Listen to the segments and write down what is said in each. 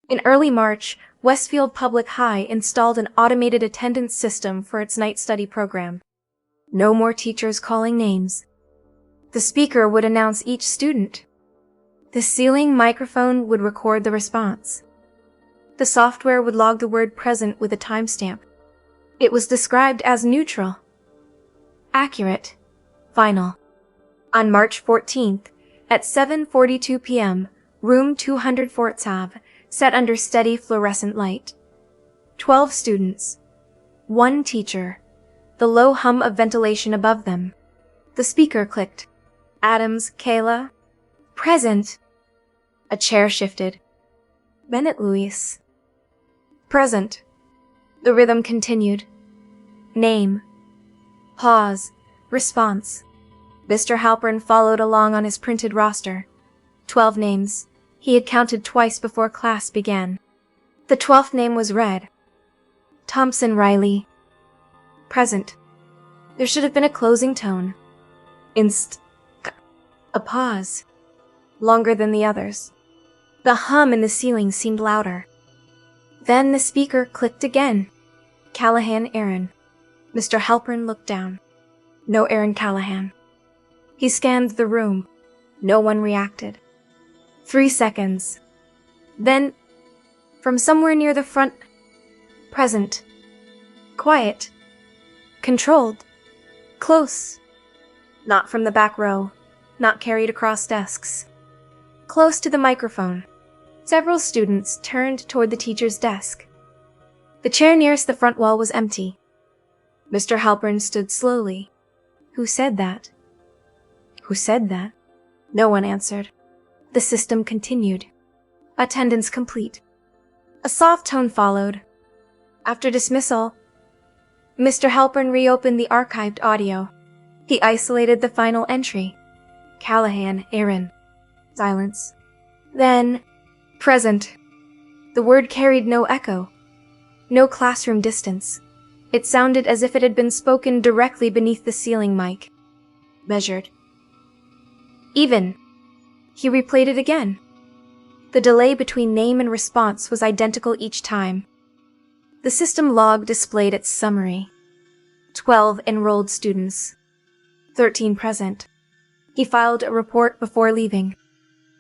In early March, Westfield Public High installed an automated attendance system for its night study program. No more teachers calling names. The speaker would announce each student. The ceiling microphone would record the response. The software would log the word present with a timestamp. It was described as neutral, accurate, final. On March 14th, at 7:42 p.m., room 204 tab, set under steady fluorescent light. 12 students. 1 teacher. The low hum of ventilation above them. The speaker clicked. Adams, Kayla. Present. A chair shifted. Bennett Louise. Present. The rhythm continued. Name. Pause. Response. Mr. Halpern followed along on his printed roster. 12 names. He had counted twice before class began. The 12th name was read. Thompson Riley. Present. There should have been a closing tone. A pause. Longer than the others. The hum in the ceiling seemed louder. Then the speaker clicked again. Callahan Aaron. Mr. Halpern looked down. No Aaron Callahan. He scanned the room. No one reacted. 3 seconds. Then, from somewhere near the front, present. Quiet. Controlled. Close. Not from the back row. Not carried across desks. Close to the microphone. Several students turned toward the teacher's desk. The chair nearest the front wall was empty. Mr. Halpern stood slowly. Who said that? Who said that? No one answered. The system continued. Attendance complete. A soft tone followed. After dismissal, Mr. Halpern reopened the archived audio. He isolated the final entry. Callahan, Aaron. Silence. Then, present. The word carried no echo. No classroom distance. It sounded as if it had been spoken directly beneath the ceiling mic. Measured. Even. He replayed it again. The delay between name and response was identical each time. The system log displayed its summary. 12 enrolled students. 13 present. He filed a report before leaving.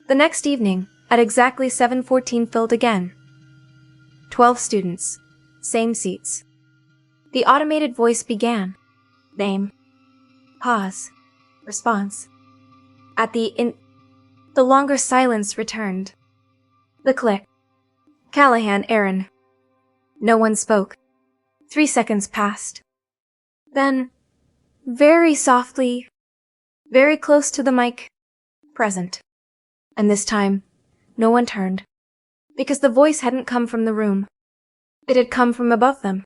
The next evening, at exactly 7:14 filled again. 12 students. Same seats. The automated voice began. Name. Pause. Response. At the longer silence returned. The click. Callahan, Aaron. No one spoke. 3 seconds passed. Then, very softly, very close to the mic, present. And this time, no one turned, because the voice hadn't come from the room. It had come from above them.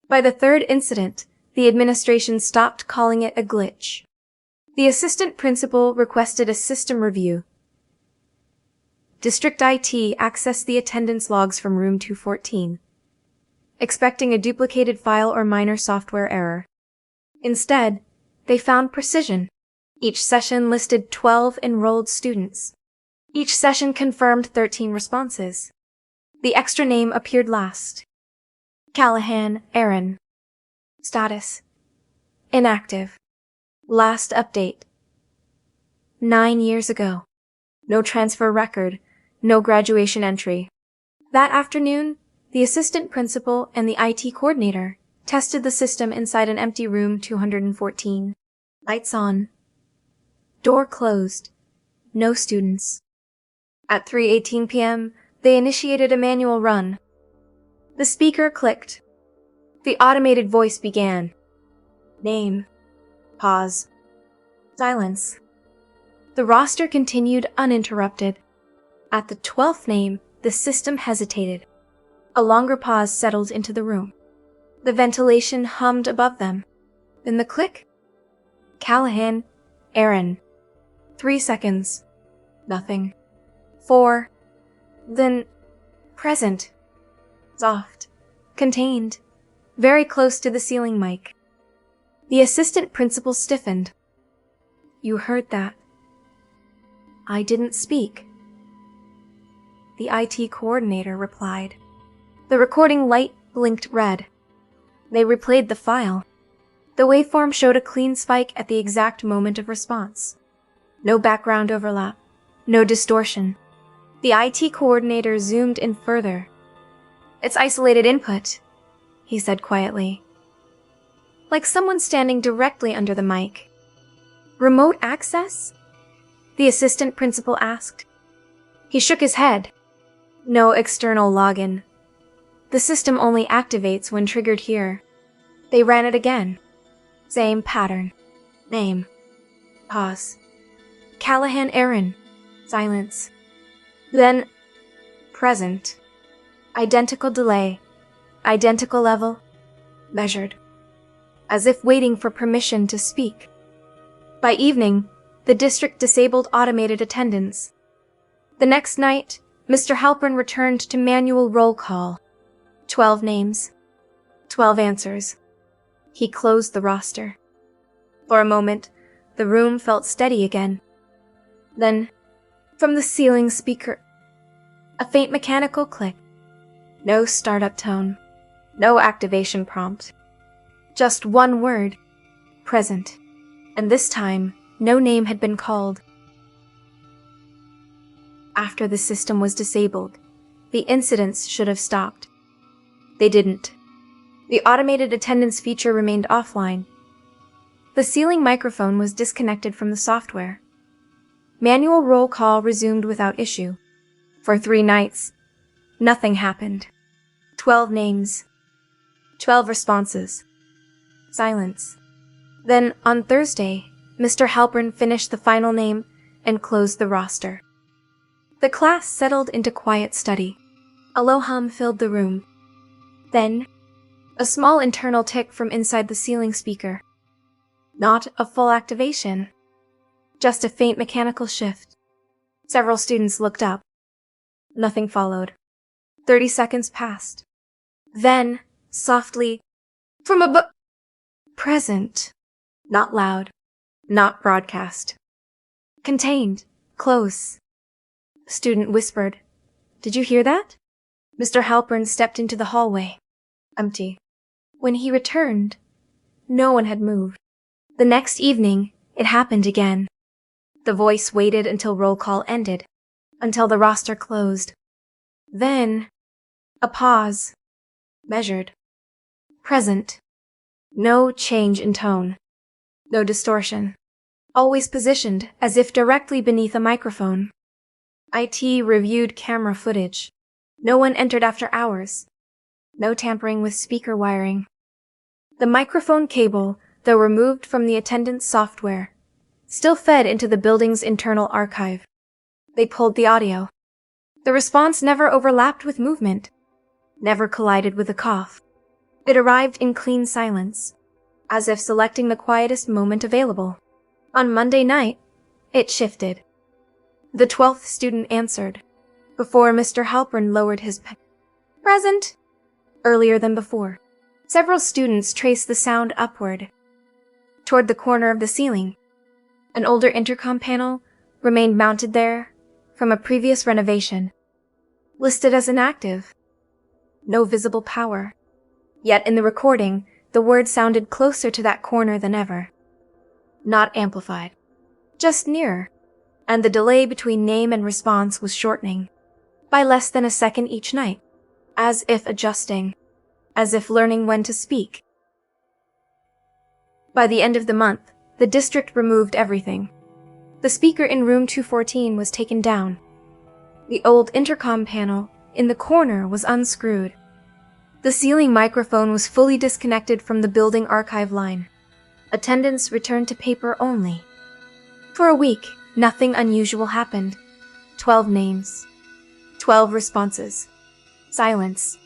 By the third incident, the administration stopped calling it a glitch. The assistant principal requested a system review. District IT accessed the attendance logs from room 214, expecting a duplicated file or minor software error. Instead, they found precision. Each session listed 12 enrolled students. Each session confirmed 13 responses. The extra name appeared last. Callahan, Aaron. Status. Inactive. Last update. 9 years ago. No transfer record. No graduation entry. That afternoon, the assistant principal and the IT coordinator tested the system inside an empty room 214. Lights on. Door closed. No students. At 3:18 p.m., they initiated a manual run. The speaker clicked. The automated voice began. Name. Pause. Silence. The roster continued uninterrupted. At the 12th name, the system hesitated. A longer pause settled into the room. The ventilation hummed above them. Then the click. Callahan, Aaron. 3 seconds. Nothing. 4. Then, present. Soft. Contained. Very close to the ceiling mic. The assistant principal stiffened. You heard that. I didn't speak. The IT coordinator replied. The recording light blinked red. They replayed the file. The waveform showed a clean spike at the exact moment of response. No background overlap. No distortion. The IT coordinator zoomed in further. It's isolated input, he said quietly. Like someone standing directly under the mic. Remote access? The assistant principal asked. He shook his head. No external login. The system only activates when triggered here. They ran it again. Same pattern. Name. Pause. Callahan Aaron. Silence. Then, present. Identical delay. Identical level. Measured. As if waiting for permission to speak. By evening, the district disabled automated attendance. The next night, Mr. Halpern returned to manual roll call. 12 names. 12 answers. He closed the roster. For a moment, the room felt steady again. Then, from the ceiling speaker, a faint mechanical click. No startup tone. No activation prompt. Just one word. Present. And this time, no name had been called. After the system was disabled, the incidents should have stopped. They didn't. The automated attendance feature remained offline. The ceiling microphone was disconnected from the software. Manual roll call resumed without issue. For 3 nights, nothing happened. 12 names. 12 responses. Silence. Then, on Thursday, Mr. Halpern finished the final name and closed the roster. The class settled into quiet study. A low hum filled the room. Then, a small internal tick from inside the ceiling speaker. Not a full activation. Just a faint mechanical shift. Several students looked up. Nothing followed. 30 seconds passed. Then, softly, from above, present. Not loud. Not broadcast. Contained. Close. A student whispered, "Did you hear that?" Mr. Halpern stepped into the hallway. Empty. When he returned, no one had moved. The next evening, it happened again. The voice waited until roll call ended, until the roster closed. Then, a pause. Measured. Present. No change in tone. No distortion. Always positioned as if directly beneath a microphone. IT reviewed camera footage. No one entered after hours. No tampering with speaker wiring. The microphone cable, though removed from the attendance software, still fed into the building's internal archive. They pulled the audio. The response never overlapped with movement. Never collided with a cough. It arrived in clean silence, as if selecting the quietest moment available. On Monday night, it shifted. The 12th student answered, before Mr. Halpern lowered his pen. Present! Earlier than before, several students traced the sound upward, toward the corner of the ceiling. An older intercom panel remained mounted there from a previous renovation, listed as inactive. No visible power. Yet in the recording, the word sounded closer to that corner than ever. Not amplified. Just nearer. And the delay between name and response was shortening, by less than a second each night, as if adjusting, as if learning when to speak. By the end of the month, the district removed everything. The speaker in room 214 was taken down. The old intercom panel in the corner was unscrewed. The ceiling microphone was fully disconnected from the building archive line. Attendance returned to paper only. For a week, nothing unusual happened. 12 names. 12 responses. Silence.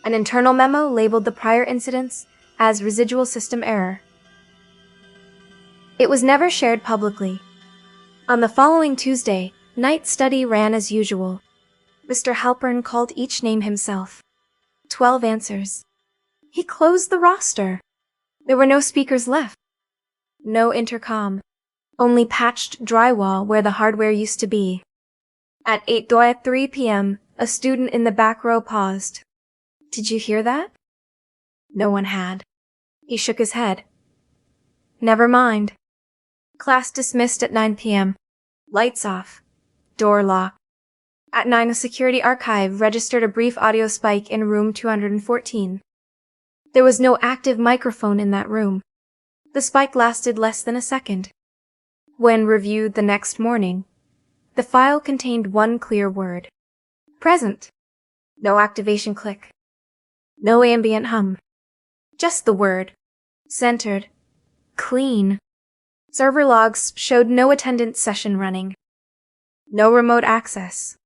An internal memo labeled the prior incidents as residual system error. It was never shared publicly. On the following Tuesday, night study ran as usual. Mr. Halpern called each name himself. 12 answers. He closed the roster. There were no speakers left. No intercom. only patched drywall where the hardware used to be. At 8:03 p.m., a student in the back row paused. "Did you hear that?" No one had. He shook his head. "Never mind." Class dismissed at 9 p.m. Lights off. Door locked. At 9, a security archive registered a brief audio spike in room 214. There was no active microphone in that room. The spike lasted less than a second. When reviewed the next morning, the file contained one clear word. Present. No activation click. No ambient hum. Just the word. Centered. Clean. Server logs showed no attendance session running. No remote access.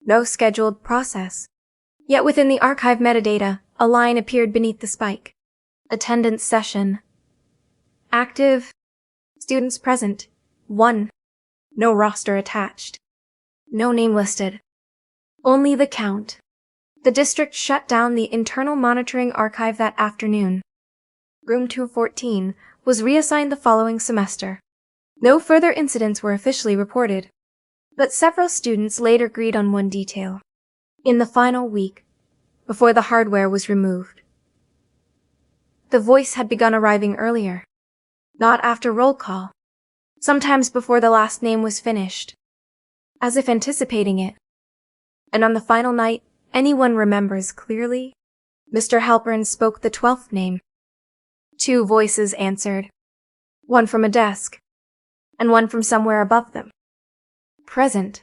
No scheduled process. Yet within the archive metadata, a line appeared beneath the spike. Attendance session. Active. Students present. 1. No roster attached. No name listed. Only the count. The district shut down the internal monitoring archive that afternoon. Room 214 was reassigned the following semester. No further incidents were officially reported, but several students later agreed on one detail. In the final week, before the hardware was removed, the voice had begun arriving earlier, not after roll call, sometimes before the last name was finished, as if anticipating it. And on the final night anyone remembers clearly, Mr. Halpern spoke the 12th name. 2 voices answered, one from a desk, and one from somewhere above them. Present.